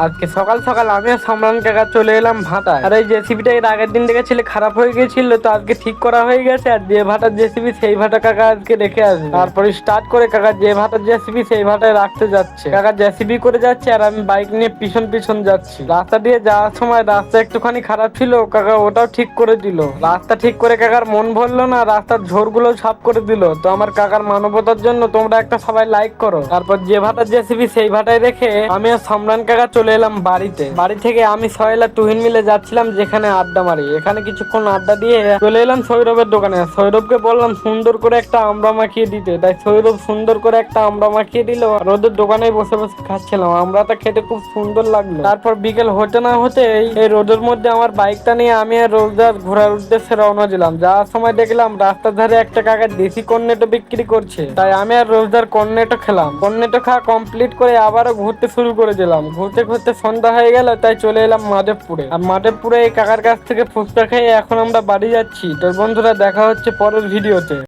আজকে সকাল সকাল আমি আর সামরান কাকা চলে এলাম ভাটায়। আর এই জেসিবিটা এর আগের দিন দেখেছিলে খারাপ হয়ে গেছিল, তো আজকে ঠিক করা হয়ে গেছে। আর যে ভাটার জেসিবি সেই ভাটা কাকা আজকে রেখে আসবে। তারপরে স্টার্ট করে কাকা যে ভাটার জেসিবি সেই ভাটায় রাখতে যাচ্ছে। কাকা জেসিবি করে যাচ্ছে আর আমি বাইক নিয়ে পিছন পিছন যাচ্ছি। রাস্তা দিয়ে যাওয়ার সময় রাস্তা একটুখানি খারাপ ছিল, কাকা ওটাও ঠিক করে দিল। রাস্তা ঠিক করে কাকার মন ভরলো না, রাস্তার ঝোরগুলো সাফ করে দিল। তো আমার কাকার মানবতার জন্য তোমরা একটা সবাই লাইক করো। তারপর যে ভাটার জেসিবি সেই ভাটায় রেখে আমি আর সামরান কাকা চলে এলাম বাড়িতে। বাড়ি থেকে আমি সহেলা তুহিন মিলে যাচ্ছিলাম যেখানে আড্ডা মারি। এখানে কিছুক্ষণ আড্ডা দিয়ে চলে এলাম সৌরভের দোকানে। সৌরভকে বললাম সুন্দর করে একটা আমড়া মাখিয়ে দিতে, তাই সৌরভ সুন্দর করে একটা আমড়া মাখিয়ে দিল। আর ওদের দোকানে বসে বসে খাচ্ছিলাম। আমড়াটা খেতে খুব সুন্দর লাগলো। তারপর বিকেল হতে না হতে এই রোদের মধ্যে আমার বাইকটা নিয়ে আমি আর রোজদার ঘোরার উদ্দেশ্যে রওনা দিলাম। যাওয়ার সময় দেখলাম রাস্তার ধারে একটা কাকা দেশি কর্নেটো বিক্রি করছে, তাই আমি আর রোজদার কর্নেটো খেলাম। কর্নেটো খাওয়া কমপ্লিট করে আবারও ঘুরতে শুরু করে দিলাম। ঘুরতে ঘুরতে সন্ধ্যা হয়ে গেল, তাই চলে এলাম মাধবপুরে। আর মাধবপুরে এই কাকার কাছ থেকে ফুচকা খেয়ে এখন আমরা বাড়ি যাচ্ছি। তো বন্ধুরা, দেখা হচ্ছে পরের ভিডিওতে।